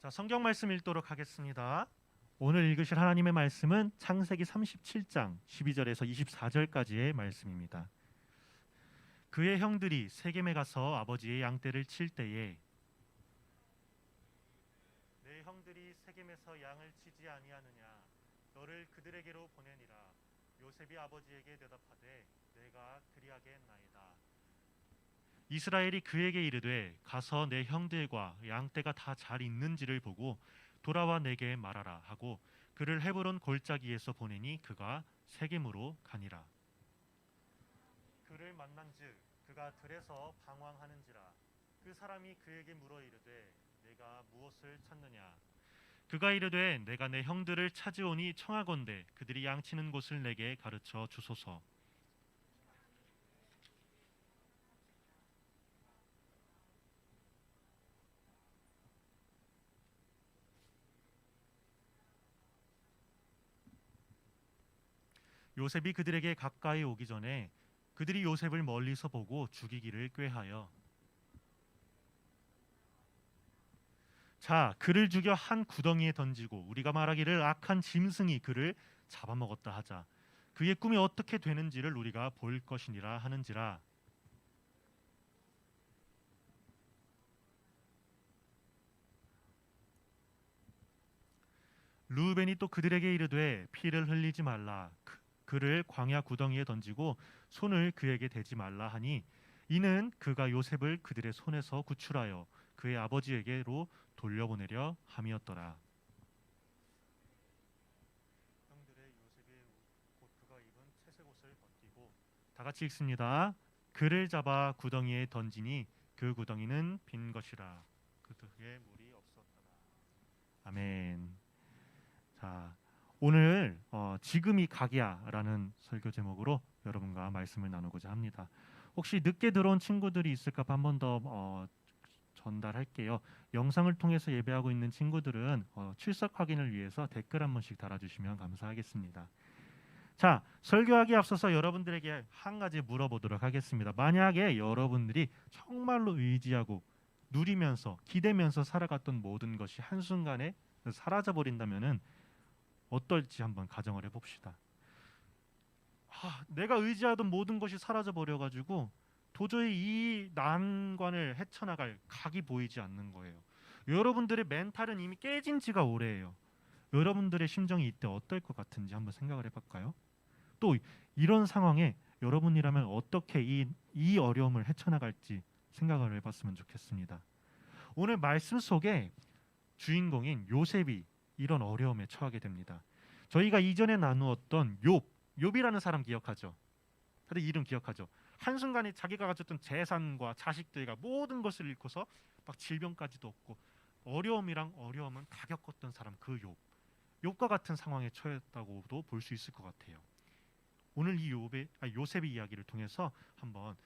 자, 성경 말씀 읽도록 하겠습니다. 오늘 읽으실 하나님의 말씀은 창세기 37장 12절에서 24절까지의 말씀입니다. 그의 형들이 세겜에 가서 아버지의 양떼를 칠 때에 내 형들이 세겜에서 양을 치지 아니하느냐 너를 그들에게로 보내니라. 요셉이 아버지에게 대답하되 내가 그리하겠나이다. 이스라엘이 그에게 이르되 가서 내 형들과 양떼가 다 잘 있는지를 보고 돌아와 내게 말하라 하고 그를 헤브론 골짜기에서 보내니 그가 세겜으로 가니라. 그를 만난즉 그가 들에서 방황하는지라. 그 사람이 그에게 물어 이르되 내가 무엇을 찾느냐. 그가 이르되 내가 내 형들을 찾으오니 청하건대 그들이 양치는 곳을 내게 가르쳐 주소서. 요셉이 그들에게 가까이 오기 전에 그들이 요셉을 멀리서 보고 죽이기를 꾀하여 자 그를 죽여 한 구덩이에 던지고 우리가 말하기를 악한 짐승이 그를 잡아먹었다 하자. 그의 꿈이 어떻게 되는지를 우리가 볼 것이니라 하는지라. 루벤이 또 그들에게 이르되 피를 흘리지 말라. 그를 광야 구덩이에 던지고 손을 그에게 대지 말라 하니 이는 그가 요셉을 그들의 손에서 구출하여 그의 아버지에게로 돌려보내려 함이었더라. 형들의 요셉의 곧 그가 입은 채색 옷을 벗기고 다 같이 읽습니다. 그를 잡아 구덩이에 던지니 그 구덩이는 빈 것이라. 그에 물이 없었더라. 아멘. 자, 오늘 지금이 각이야라는 설교 제목으로 여러분과 말씀을 나누고자 합니다. 혹시 늦게 들어온 친구들이 있을까 한 번 더 전달할게요. 영상을 통해서 예배하고 있는 친구들은 출석 확인을 위해서 댓글 한 번씩 달아주시면 감사하겠습니다. 자, 설교하기 앞서서 여러분들에게 한 가지 물어보도록 하겠습니다. 만약에 여러분들이 정말로 의지하고 누리면서 기대면서 살아갔던 모든 것이 한순간에 사라져 버린다면은 어떨지 한번 가정을 해봅시다. 내가 의지하던 모든 것이 사라져 버려가지고 도저히 이 난관을 헤쳐나갈 각이 보이지 않는 거예요. 여러분들의 멘탈은 이미 깨진 지가 오래예요. 여러분들의 심정이 이때 어떨 것 같은지 한번 생각을 해볼까요? 또 이런 상황에 여러분이라면 어떻게 이 어려움을 헤쳐나갈지 생각을 해봤으면 좋겠습니다. 오늘 말씀 속에 주인공인 요셉이 이런 어려움에 처하게 됩니다. 저희가 이전에 나누었던 욥이라는 사람 기억하죠? 다들 이름 기억하죠? 한순간에 자기가 가졌던 재산과 자식들과 모든 것을 잃고서 막 질병까지도 얻고 어려움은 다 겪었던 사람 그 욥과 같은 상황에 처했다고도 볼 수 있을 것 같아요. 오늘 이 요셉의 이야기를 통해서 한번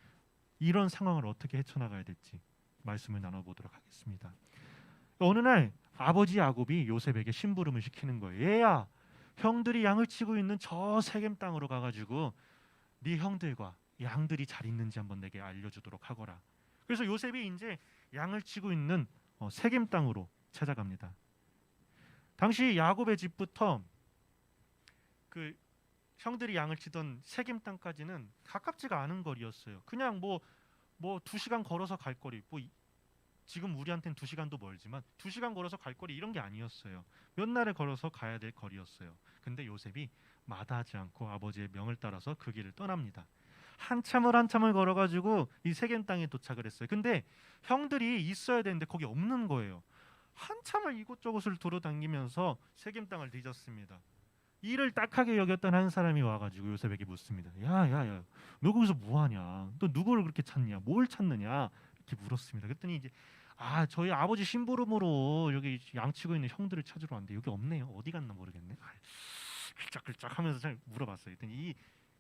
이런 상황을 어떻게 헤쳐나가야 될지 말씀을 나눠보도록 하겠습니다. 어느 날 아버지 야곱이 요셉에게 심부름을 시키는 거예요. 얘야, 형들이 양을 치고 있는 저 세겜 땅으로 가가지고 네 형들과 양들이 잘 있는지 한번 내게 알려주도록 하거라. 그래서 요셉이 이제 양을 치고 있는 세겜 땅으로 찾아갑니다. 당시 야곱의 집부터 그 형들이 양을 치던 세겜 땅까지는 가깝지가 않은 거리였어요. 그냥 뭐 2시간 걸어서 갈 거리, 지금 우리한테는 2시간도 멀지만 2시간 걸어서 갈 거리 이런 게 아니었어요. 몇 날을 걸어서 가야 될 거리였어요. 근데 요셉이 마다하지 않고 아버지의 명을 따라서 그 길을 떠납니다. 한참을 걸어가지고 이 세겜 땅에 도착을 했어요. 근데 형들이 있어야 되는데 거기 없는 거예요. 한참을 이곳저곳을 돌아다니면서 세겜 땅을 뒤졌습니다. 이를 딱하게 여겼던 한 사람이 와가지고 요셉에게 묻습니다. 야야야, 너 거기서 뭐하냐? 너 누구를 그렇게 찾냐? 뭘 찾느냐? 이렇게 물었습니다. 그랬더니 이제 저희 아버지 심부름으로 여기 양치고 있는 형들을 찾으러 왔는데 여기 없네요. 어디 갔나 모르겠네. 글짝글짝 하면서 잘 물어봤어요. 그랬더니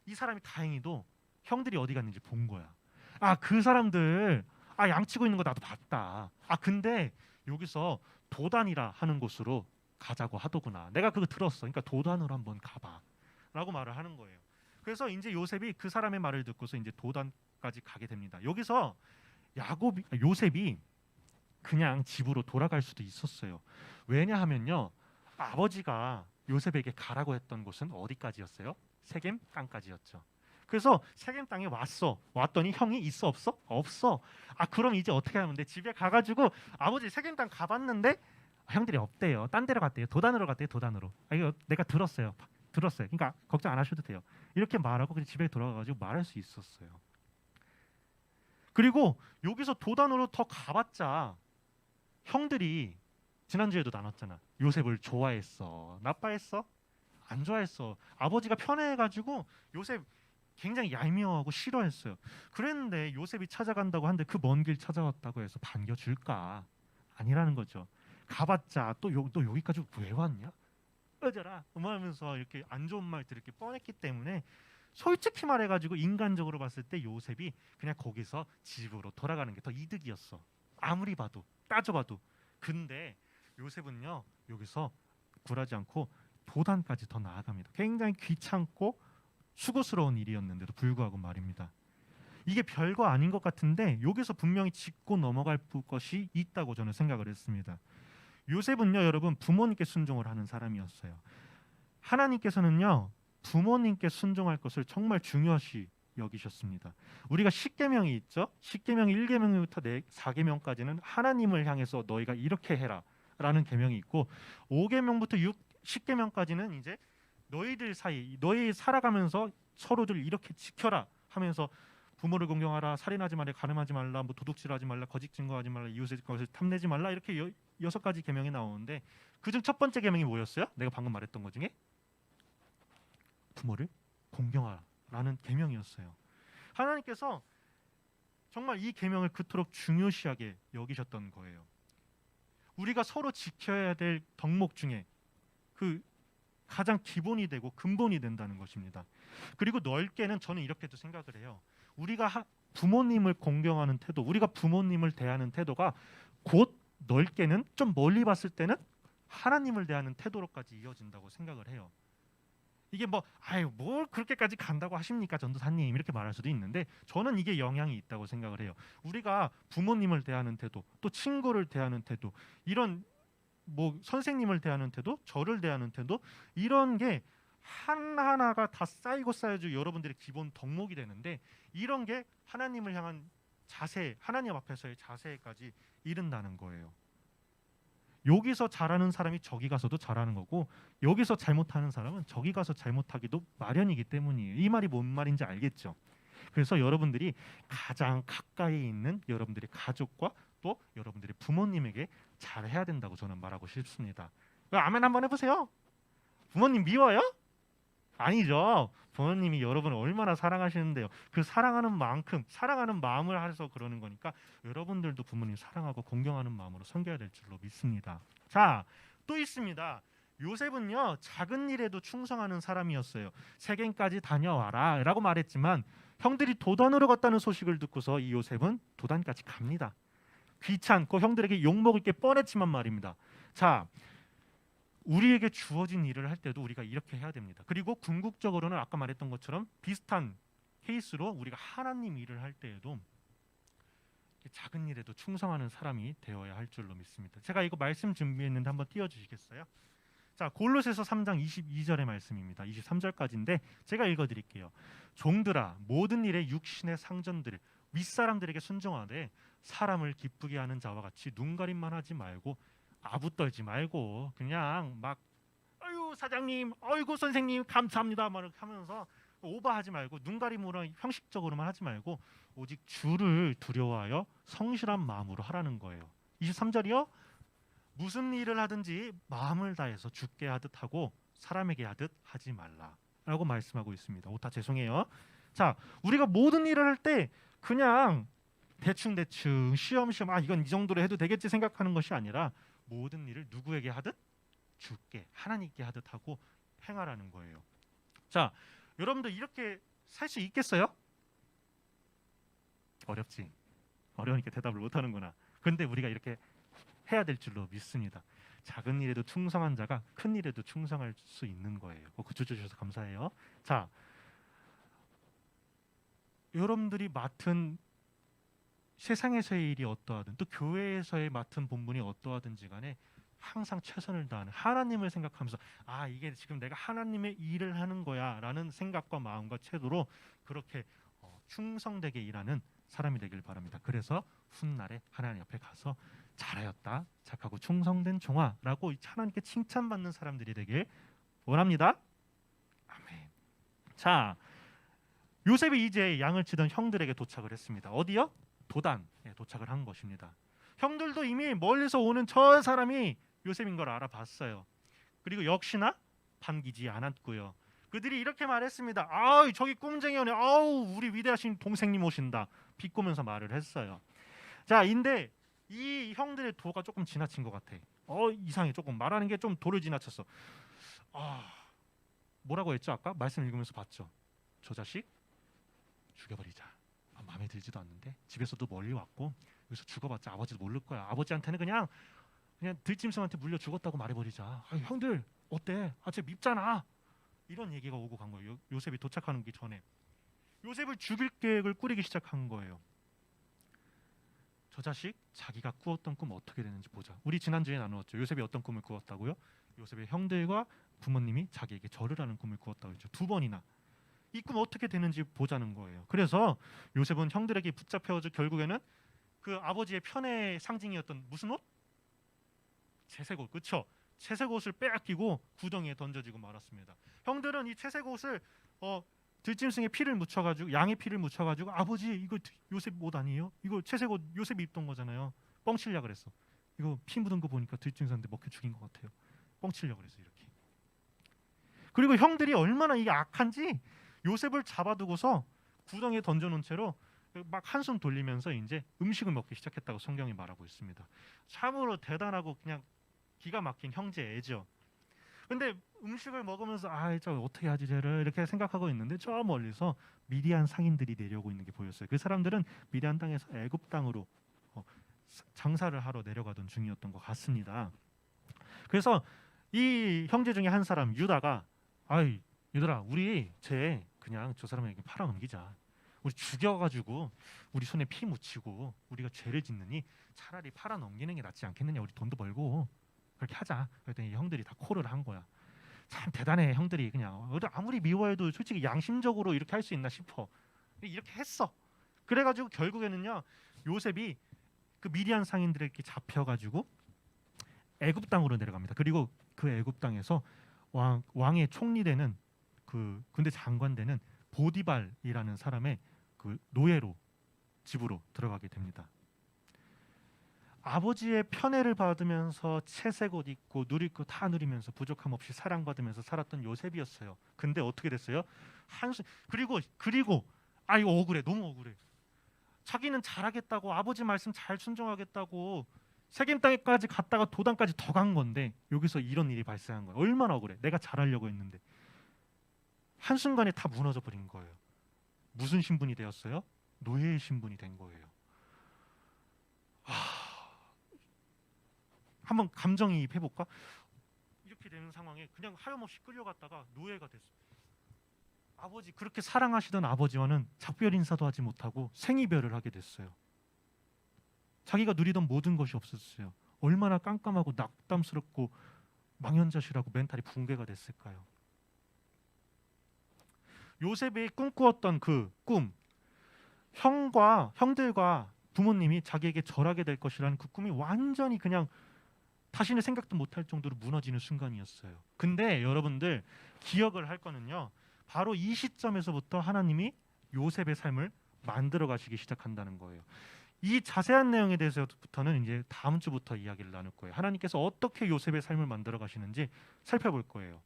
이 사람이 다행히도 형들이 어디 갔는지 본 거야. 그 사람들 양치고 있는 거 나도 봤다. 근데 여기서 도단이라 하는 곳으로 가자고 하더구나. 내가 그거 들었어. 그러니까 도단으로 한번 가봐. 라고 말을 하는 거예요. 그래서 이제 요셉이 그 사람의 말을 듣고서 이제 도단까지 가게 됩니다. 여기서 요셉이 그냥 집으로 돌아갈 수도 있었어요. 왜냐하면요, 아버지가 요셉에게 가라고 했던 곳은 어디까지였어요? 세겜 땅까지였죠. 그래서 세겜 땅에 왔더니 형이 있어 없어? 없어. 아 그럼 이제 어떻게 하면 돼? 집에 가가지고 아버지 세겜 땅 가봤는데 형들이 없대요. 딴 데로 갔대요. 도단으로 갔대요. 도단으로. 아 이거 내가 들었어요. 들었어요. 그러니까 걱정 안 하셔도 돼요. 이렇게 말하고 그냥 집에 돌아가가지고 말할 수 있었어요. 그리고 여기서 도단으로 더 가봤자 형들이 지난주에도 나눴잖아. 요셉을 좋아했어? 나빠했어? 안 좋아했어. 아버지가 편애해가지고 요셉 굉장히 얄미워하고 싫어했어요. 그랬는데 요셉이 찾아간다고 하는데 그 먼 길 찾아왔다고 해서 반겨줄까? 아니라는 거죠. 가봤자 또 여기까지 왜 왔냐? 어쩌라 하면서 이렇게 안 좋은 말들 이렇게 뻔했기 때문에 솔직히 말해가지고 인간적으로 봤을 때 요셉이 그냥 거기서 집으로 돌아가는 게 더 이득이었어. 아무리 봐도 따져봐도. 근데 요셉은요 여기서 굴하지 않고 도단까지 더 나아갑니다. 굉장히 귀찮고 수고스러운 일이었는데도 불구하고 말입니다. 이게 별거 아닌 것 같은데 여기서 분명히 짚고 넘어갈 것이 있다고 저는 생각을 했습니다. 요셉은요 여러분 부모님께 순종을 하는 사람이었어요. 하나님께서는요 부모님께 순종할 것을 정말 중요시 여기셨습니다. 우리가 십계명이 있죠. 십계명 1계명부터 4계명까지는 하나님을 향해서 너희가 이렇게 해라 라는 계명이 있고 5계명부터 10계명까지는 이제 너희들 사이 너희 살아가면서 서로들 이렇게 지켜라 하면서 부모를 공경하라, 살인하지 말라, 간음하지 말라, 뭐 도둑질하지 말라, 거짓 증거하지 말라, 이웃의 것을 탐내지 말라 이렇게 6가지 계명이 나오는데 그중 첫 번째 계명이 뭐였어요? 내가 방금 말했던 것 중에 부모를 공경하라는 계명이었어요. 하나님께서 정말 이 계명을 그토록 중요시하게 여기셨던 거예요. 우리가 서로 지켜야 될 덕목 중에 그 가장 기본이 되고 근본이 된다는 것입니다. 그리고 넓게는 저는 이렇게도 생각을 해요. 우리가 부모님을 공경하는 태도, 우리가 부모님을 대하는 태도가 곧 넓게는 좀 멀리 봤을 때는 하나님을 대하는 태도로까지 이어진다고 생각을 해요. 이게 뭘 그렇게까지 간다고 하십니까 전도사님 이렇게 말할 수도 있는데 저는 이게 영향이 있다고 생각을 해요. 우리가 부모님을 대하는 태도, 또 친구를 대하는 태도, 이런 선생님을 대하는 태도, 저를 대하는 태도 이런 게 하나하나가 다 쌓이고 쌓여져 여러분들의 기본 덕목이 되는데 이런 게 하나님을 향한 자세, 하나님 앞에서의 자세까지 이른다는 거예요. 여기서 잘하는 사람이 저기 가서도 잘하는 거고 여기서 잘못하는 사람은 저기 가서 잘못하기도 마련이기 때문이에요. 이 말이 뭔 말인지 알겠죠? 그래서 여러분들이 가장 가까이 있는 여러분들의 가족과 또 여러분들의 부모님에게 잘해야 된다고 저는 말하고 싶습니다. 아멘 한번 해보세요. 부모님 미워요? 아니죠. 부모님이 여러분을 얼마나 사랑하시는데요. 그 사랑하는 만큼 사랑하는 마음을 해서 그러는 거니까 여러분들도 부모님 사랑하고 공경하는 마음으로 섬겨야 될 줄로 믿습니다. 자, 또 있습니다. 요셉은요 작은 일에도 충성하는 사람이었어요. 세겜까지 다녀와라 라고 말했지만 형들이 도단으로 갔다는 소식을 듣고서 이 요셉은 도단까지 갑니다. 귀찮고 형들에게 욕먹을 게 뻔했지만 말입니다. 자, 우리에게 주어진 일을 할 때도 우리가 이렇게 해야 됩니다. 그리고 궁극적으로는 아까 말했던 것처럼 비슷한 케이스로 우리가 하나님 일을 할 때에도 작은 일에도 충성하는 사람이 되어야 할 줄로 믿습니다. 제가 이거 말씀 준비했는데 한번 띄워주시겠어요? 자, 골로새서 3장 22절의 말씀입니다. 23절까지인데 제가 읽어드릴게요. 종들아 모든 일에 육신의 상전들 윗사람들에게 순종하되 사람을 기쁘게 하는 자와 같이 눈가림만 하지 말고 아부 떨지 말고 그냥 막 아유 사장님, 아이고 선생님 감사합니다 막 이렇게 하면서 오버하지 말고 눈가림으로 형식적으로만 하지 말고 오직 주를 두려워하여 성실한 마음으로 하라는 거예요. 23절이요. 무슨 일을 하든지 마음을 다해서 주께 하듯 하고 사람에게 하듯 하지 말라라고 말씀하고 있습니다. 오타 죄송해요. 자, 우리가 모든 일을 할 때 그냥 대충 쉬엄쉬엄 이건 이 정도로 해도 되겠지 생각하는 것이 아니라 모든 일을 누구에게 하듯 주께 하나님께 하듯 하고 행하라는 거예요. 자, 여러분들 이렇게 살 수 있겠어요? 어렵지. 어려우니까 대답을 못하는구나. 그런데 우리가 이렇게 해야 될 줄로 믿습니다. 작은 일에도 충성한 자가 큰 일에도 충성할 수 있는 거예요. 그쳐 주셔서 감사해요. 자, 여러분들이 맡은 세상에서의 일이 어떠하든 또 교회에서의 맡은 본분이 어떠하든지 간에 항상 최선을 다하는 하나님을 생각하면서 이게 지금 내가 하나님의 일을 하는 거야 라는 생각과 마음과 태도로 그렇게 충성되게 일하는 사람이 되길 바랍니다. 그래서 훗날에 하나님 옆에 가서 잘하였다 착하고 충성된 종아라고 하나님께 칭찬받는 사람들이 되길 원합니다. 아멘. 자, 요셉이 이제 양을 치던 형들에게 도착을 했습니다. 어디요? 도단에 도착을 한 것입니다. 형들도 이미 멀리서 오는 저 사람이 요셉인 걸 알아봤어요. 그리고 역시나 반기지 않았고요. 그들이 이렇게 말했습니다. 저기 꼼쟁이네. 우리 위대하신 동생님 오신다. 비꼬면서 말을 했어요. 자, 근데 이 형들의 도가 조금 지나친 것 같아. 이상해. 조금 말하는 게 좀 도를 지나쳤어. 뭐라고 했죠? 아까 말씀 읽으면서 봤죠. 저 자식 죽여버리자. 마음에 들지도 않는데 집에서도 멀리 왔고 여기서 죽어봤자 아버지도 모를 거야. 아버지한테는 그냥 들짐승한테 물려 죽었다고 말해버리자. 형들 어때? 쟤 밉잖아. 이런 얘기가 오고 간 거예요. 요셉이 도착하는 게 전에 요셉을 죽일 계획을 꾸리기 시작한 거예요. 저 자식 자기가 꾸었던 꿈 어떻게 되는지 보자. 우리 지난주에 나누었죠. 요셉이 어떤 꿈을 꾸었다고요? 요셉의 형들과 부모님이 자기에게 절을 하는 꿈을 꾸었다고 했죠. 2번이나. 이 꿈 어떻게 되는지 보자는 거예요. 그래서 요셉은 형들에게 붙잡혀서 결국에는 그 아버지의 편의 상징이었던 무슨 옷? 채색 옷, 그렇죠? 채색 옷을 빼앗기고 구덩이에 던져지고 말았습니다. 형들은 이 채색 옷을 들짐승의 피를 묻혀가지고 양의 피를 묻혀가지고 아버지 이거 요셉 옷 아니에요? 이거 채색 옷 요셉이 입던 거잖아요. 뻥치려 그랬어. 이거 피 묻은 거 보니까 들짐승한테 먹혀 죽인 것 같아요. 뻥치려 그랬어 이렇게. 그리고 형들이 얼마나 이게 악한지 요셉을 잡아두고서 구덩이에 던져놓은 채로 막 한숨 돌리면서 이제 음식을 먹기 시작했다고 성경이 말하고 있습니다. 참으로 대단하고 그냥 기가 막힌 형제애죠. 근데 음식을 먹으면서 저 어떻게 하지 쟤를 이렇게 생각하고 있는데 저 멀리서 미디안 상인들이 내려오고 있는 게 보였어요. 그 사람들은 미디안 땅에서 애굽 땅으로 장사를 하러 내려가던 중이었던 것 같습니다. 그래서 이 형제 중에 한 사람 유다가 얘들아 우리 쟤 그냥 저 사람에게 팔아넘기자. 우리 죽여가지고 우리 손에 피 묻히고 우리가 죄를 짓느니 차라리 팔아넘기는 게 낫지 않겠느냐. 우리 돈도 벌고 그렇게 하자. 그랬더니 형들이 다 코를 한 거야. 참 대단해 형들이. 그냥 아무리 미워해도 솔직히 양심적으로 이렇게 할 수 있나 싶어. 이렇게 했어. 그래가지고 결국에는요 요셉이 그 미디안 상인들에게 잡혀가지고 애굽 땅으로 내려갑니다. 그리고 그 애굽 땅에서 왕의 총리되는 그 군대 장관 되는 보디발이라는 사람의 그 노예로 집으로 들어가게 됩니다. 아버지의 편애를 받으면서 채색 옷 입고 누릴 거 다 누리면서 부족함 없이 사랑받으면서 살았던 요셉이었어요. 근데 어떻게 됐어요? 그리고 이거 억울해. 너무 억울해. 자기는 잘하겠다고 아버지 말씀 잘 순종하겠다고 세겜 땅에까지 갔다가 도단까지 더 간 건데 여기서 이런 일이 발생한 거예요. 얼마나 억울해. 내가 잘하려고 했는데 한순간에 다 무너져 버린 거예요. 무슨 신분이 되었어요? 노예의 신분이 된 거예요. 한번 감정이입 해볼까? 이렇게 되는 상황에 그냥 하염없이 끌려갔다가 노예가 됐어요. 아버지 그렇게 사랑하시던 아버지와는 작별 인사도 하지 못하고 생이별을 하게 됐어요. 자기가 누리던 모든 것이 없었어요. 얼마나 깜깜하고 낙담스럽고 망연자실하고 멘탈이 붕괴가 됐을까요? 요셉이 꿈꾸었던 그 꿈, 형들과 부모님이 자기에게 절하게 될 것이라는 그 꿈이 완전히 그냥 다시는 생각도 못할 정도로 무너지는 순간이었어요. 근데 여러분들 기억을 할 거는요, 바로 이 시점에서부터 하나님이 요셉의 삶을 만들어 가시기 시작한다는 거예요. 이 자세한 내용에 대해서부터는 이제 다음 주부터 이야기를 나눌 거예요. 하나님께서 어떻게 요셉의 삶을 만들어 가시는지 살펴볼 거예요.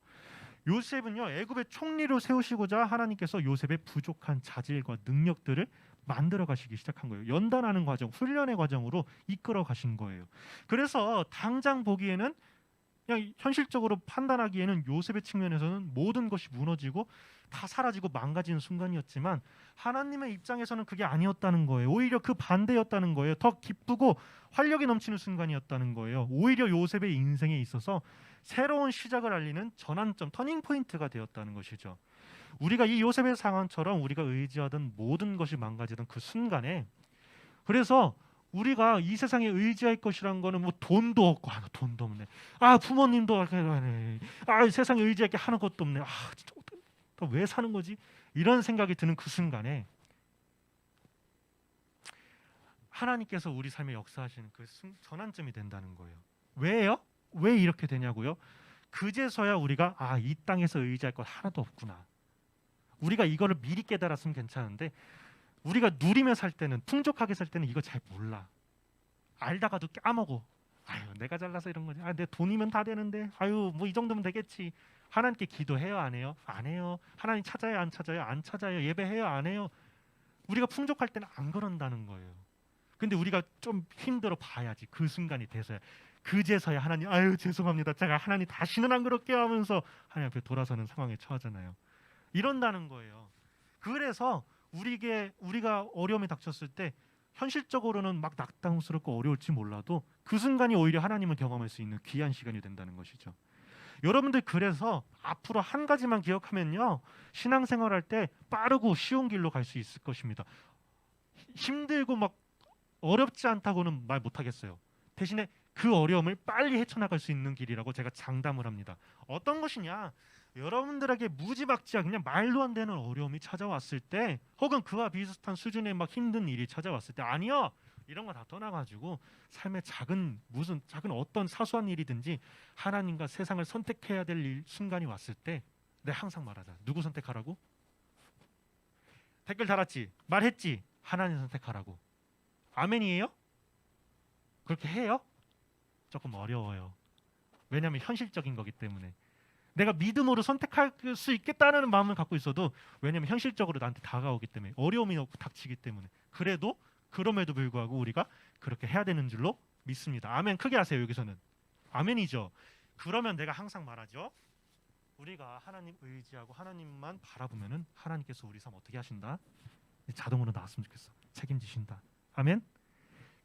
요셉은요, 애굽의 총리로 세우시고자 하나님께서 요셉의 부족한 자질과 능력들을 만들어 가시기 시작한 거예요. 연단하는 과정, 훈련의 과정으로 이끌어 가신 거예요. 그래서 당장 보기에는 그냥 현실적으로 판단하기에는 요셉의 측면에서는 모든 것이 무너지고 다 사라지고 망가지는 순간이었지만 하나님의 입장에서는 그게 아니었다는 거예요. 오히려 그 반대였다는 거예요. 더 기쁘고 활력이 넘치는 순간이었다는 거예요. 오히려 요셉의 인생에 있어서 새로운 시작을 알리는 전환점, 터닝 포인트가 되었다는 것이죠. 우리가 이 요셉의 상황처럼 우리가 의지하던 모든 것이 망가지던 그 순간에 그래서 우리가 이 세상에 의지할 것이란 거는 뭐 돈도 없고 돈도 없네. 부모님도 세상에 의지할 게 하는 것도 없네. 진짜 왜 사는 거지? 이런 생각이 드는 그 순간에 하나님께서 우리 삶에 역사하시는 그 전환점이 된다는 거예요. 왜요? 왜 이렇게 되냐고요? 그제서야 우리가 이 땅에서 의지할 것 하나도 없구나. 우리가 이거를 미리 깨달았으면 괜찮은데 우리가 누리며 살 때는, 풍족하게 살 때는 이거 잘 몰라. 알다가도 까먹어. 내가 잘나서 이런 거지. 내 돈이면 다 되는데. 뭐 이 정도면 되겠지. 하나님께 기도해요, 안 해요? 안 해요. 하나님 찾아요, 안 찾아요? 안 찾아요. 예배해요, 안 해요? 우리가 풍족할 때는 안 그런다는 거예요. 근데 우리가 좀 힘들어 봐야지. 그 순간이 돼서야, 그제서야 하나님 죄송합니다. 제가 하나님 다시는 안 그럴게요 하면서 하나님 앞에 돌아서는 상황에 처하잖아요. 이런다는 거예요. 그래서 우리가 어려움이 닥쳤을 때 현실적으로는 막 낙담스럽고 어려울지 몰라도 그 순간이 오히려 하나님을 경험할 수 있는 귀한 시간이 된다는 것이죠. 여러분들 그래서 앞으로 한 가지만 기억하면요, 신앙생활할 때 빠르고 쉬운 길로 갈 수 있을 것입니다. 힘들고 막 어렵지 않다고는 말 못하겠어요. 대신에 그 어려움을 빨리 헤쳐나갈 수 있는 길이라고 제가 장담을 합니다. 어떤 것이냐? 여러분들에게 무지막지한 그냥 말도 안 되는 어려움이 찾아왔을 때, 혹은 그와 비슷한 수준의 막 힘든 일이 찾아왔을 때, 아니요, 이런 거 다 떠나가지고 삶의 작은 어떤 사소한 일이든지 하나님과 세상을 선택해야 될 순간이 왔을 때, 내가 항상 말하자. 누구 선택하라고? 댓글 달았지? 말했지? 하나님 선택하라고. 아멘이에요? 그렇게 해요? 조금 어려워요. 왜냐하면 현실적인 거기 때문에. 내가 믿음으로 선택할 수 있겠다는 마음을 갖고 있어도, 왜냐하면 현실적으로 나한테 다가오기 때문에, 어려움이 닥치기 때문에. 그럼에도 불구하고 우리가 그렇게 해야 되는 줄로 믿습니다. 아멘. 크게 하세요. 여기서는 아멘이죠. 그러면 내가 항상 말하죠. 우리가 하나님 의지하고 하나님만 바라보면은 하나님께서 우리 삶 어떻게 하신다? 자동으로 나왔으면 좋겠어. 책임지신다. 아멘.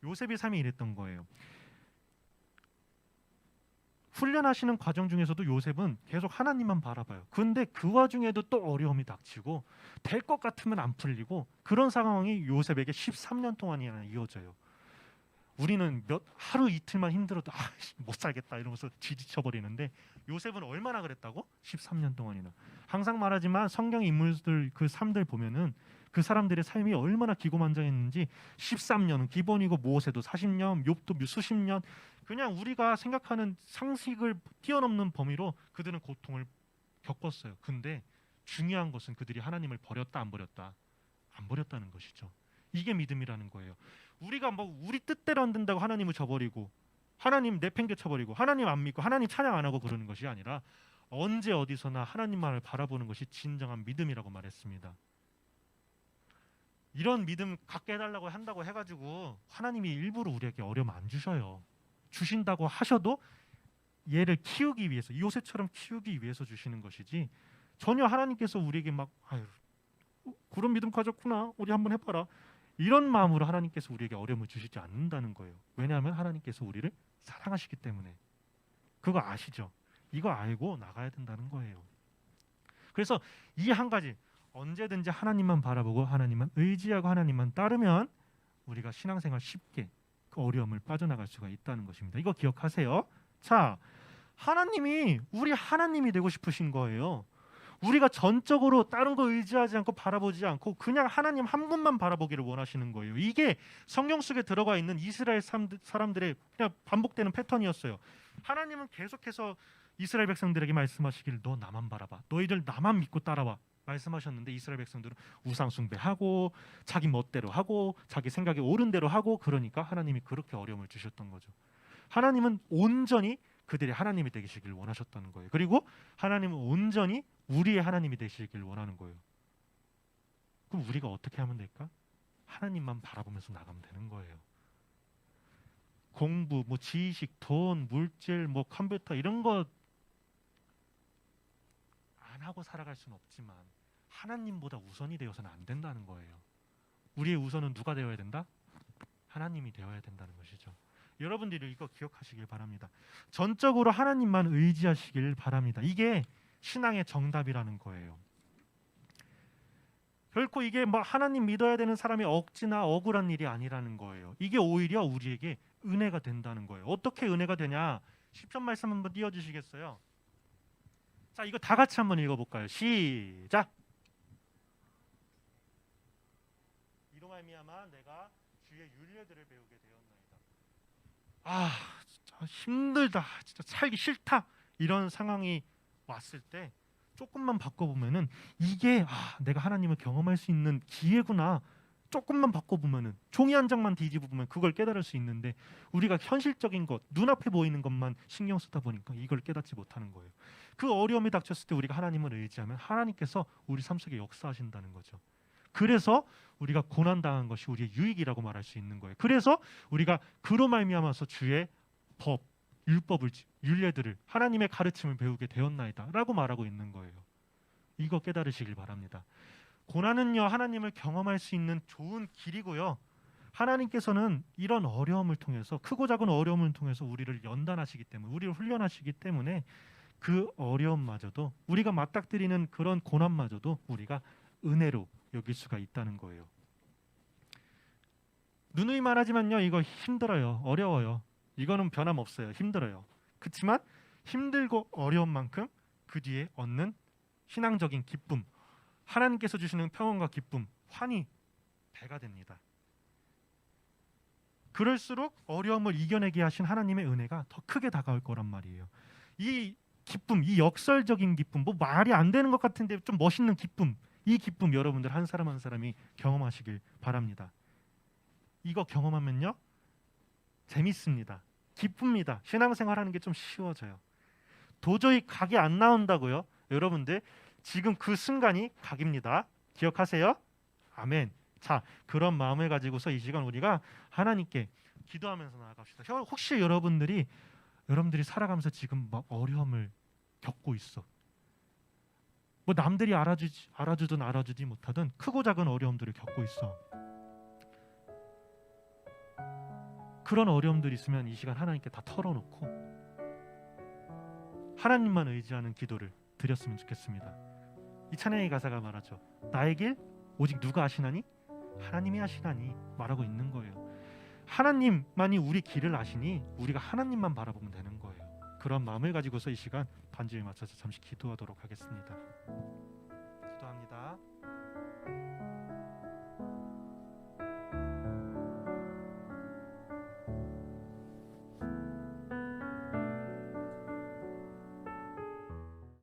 요셉의 삶이 이랬던 거예요. 훈련하시는 과정 중에서도 요셉은 계속 하나님만 바라봐요. 근데 그 와중에도 또 어려움이 닥치고 될 것 같으면 안 풀리고, 그런 상황이 요셉에게 13년 동안이나 이어져요. 우리는 하루 이틀만 힘들어도 못 살겠다 이러면서 지쳐버리는데, 요셉은 얼마나 그랬다고? 13년 동안이나. 항상 말하지만 성경 인물들 그 삶들 보면은 그 사람들의 삶이 얼마나 기고만장했는지 13년은 기본이고, 모세도 40년, 욥도 수십 년, 그냥 우리가 생각하는 상식을 뛰어넘는 범위로 그들은 고통을 겪었어요. 근데 중요한 것은 그들이 하나님을 버렸다 안 버렸다? 안 버렸다는 것이죠. 이게 믿음이라는 거예요. 우리가 뭐 우리 뜻대로 안 된다고 하나님을 저버리고, 하나님 내팽개쳐버리고, 하나님 안 믿고, 하나님 찬양 안 하고 그러는 것이 아니라, 언제 어디서나 하나님만을 바라보는 것이 진정한 믿음이라고 말했습니다. 이런 믿음 갖게 해달라고 한다고 해가지고 하나님이 일부러 우리에게 어려움 안 주셔요. 주신다고 하셔도 얘를 키우기 위해서, 요셉처럼 키우기 위해서 주시는 것이지, 전혀 하나님께서 우리에게 막 그런 믿음 가졌구나, 우리 한번 해봐라, 이런 마음으로 하나님께서 우리에게 어려움을 주시지 않는다는 거예요. 왜냐하면 하나님께서 우리를 사랑하시기 때문에. 그거 아시죠? 이거 알고 나가야 된다는 거예요. 그래서 이 한 가지, 언제든지 하나님만 바라보고 하나님만 의지하고 하나님만 따르면 우리가 신앙생활 쉽게 그 어려움을 빠져나갈 수가 있다는 것입니다. 이거 기억하세요. 자, 우리 하나님이 되고 싶으신 거예요. 우리가 전적으로 다른 거 의지하지 않고 바라보지 않고 그냥 하나님 한 분만 바라보기를 원하시는 거예요. 이게 성경 속에 들어가 있는 이스라엘 사람들의 그냥 반복되는 패턴이었어요. 하나님은 계속해서 이스라엘 백성들에게 말씀하시기를, 너 나만 바라봐, 너희들 나만 믿고 따라와 말씀하셨는데, 이스라엘 백성들은 우상 숭배하고 자기 멋대로 하고 자기 생각이 옳은 대로 하고, 그러니까 하나님이 그렇게 어려움을 주셨던 거죠. 하나님은 온전히 그들의 하나님이 되시길 원하셨다는 거예요. 그리고 하나님은 온전히 우리의 하나님이 되시길 원하는 거예요. 그럼 우리가 어떻게 하면 될까? 하나님만 바라보면서 나가면 되는 거예요. 공부, 뭐 지식, 돈, 물질, 뭐 컴퓨터 이런 거 안 하고 살아갈 수는 없지만 하나님보다 우선이 되어서는 안 된다는 거예요. 우리의 우선은 누가 되어야 된다? 하나님이 되어야 된다는 것이죠. 여러분들이 이거 기억하시길 바랍니다. 전적으로 하나님만 의지하시길 바랍니다. 이게 신앙의 정답이라는 거예요. 결코 이게 뭐 하나님 믿어야 되는 사람이 억지나 억울한 일이 아니라는 거예요. 이게 오히려 우리에게 은혜가 된다는 거예요. 어떻게 은혜가 되냐? 시편 말씀 한번 띄워주시겠어요? 자, 이거 다 같이 한번 읽어볼까요? 시작. 이로 말미암아 내가 주의 율례들을 배우게 되었나이다. 아, 진짜 힘들다. 진짜 살기 싫다. 이런 상황이 왔을 때 조금만 바꿔보면은 이게 내가 하나님을 경험할 수 있는 기회구나. 조금만 바꿔보면은 종이 한 장만 뒤집어 보면 그걸 깨달을 수 있는데 우리가 현실적인 것, 눈앞에 보이는 것만 신경 쓰다 보니까 이걸 깨닫지 못하는 거예요. 그 어려움이 닥쳤을 때 우리가 하나님을 의지하면 하나님께서 우리 삶 속에 역사하신다는 거죠. 그래서 우리가 고난 당한 것이 우리의 유익이라고 말할 수 있는 거예요. 그래서 우리가 그로 말미암아서 주의 법, 율법을, 율례들을, 하나님의 가르침을 배우게 되었나이다라고 말하고 있는 거예요. 이거 깨달으시길 바랍니다. 고난은요, 하나님을 경험할 수 있는 좋은 길이고요. 하나님께서는 이런 어려움을 통해서, 크고 작은 어려움을 통해서 우리를 연단하시기 때문에, 우리를 훈련하시기 때문에 그 어려움마저도, 우리가 맞닥뜨리는 그런 고난마저도 우리가 은혜로 여길 수가 있다는 거예요. 누누이 말하지만요, 이거 힘들어요. 어려워요. 이거는 변함없어요. 힘들어요. 그렇지만 힘들고 어려운 만큼 그 뒤에 얻는 신앙적인 기쁨, 하나님께서 주시는 평안과 기쁨, 환희 배가 됩니다. 그럴수록 어려움을 이겨내게 하신 하나님의 은혜가 더 크게 다가올 거란 말이에요. 이 기쁨, 이 역설적인 기쁨, 뭐 말이 안 되는 것 같은데 좀 멋있는 기쁨, 이 기쁨 여러분들 한 사람 한 사람이 경험하시길 바랍니다. 이거 경험하면요, 재밌습니다. 기쁩니다. 신앙생활하는 게 좀 쉬워져요. 도저히 각이 안 나온다고요? 여러분들 지금 그 순간이 각입니다. 기억하세요? 아멘. 자, 그런 마음을 가지고서 이 시간 우리가 하나님께 기도하면서 나아갑시다. 혹시 여러분들이 살아가면서 지금 막 어려움을 겪고 있어. 뭐 남들이 알아주든 알아주지 못하든 크고 작은 어려움들을 겪고 있어. 그런 어려움들이 있으면 이 시간 하나님께 다 털어놓고 하나님만 의지하는 기도를 드렸으면 좋겠습니다. 이 찬양의 가사가 말하죠. 나의 길 오직 누가 아시나니? 하나님이 아시나니 말하고 있는 거예요. 하나님만이 우리 길을 아시니 우리가 하나님만 바라보면 되는 거예요. 그런 마음을 가지고서 이 시간 반주에 맞춰서 잠시 기도하도록 하겠습니다.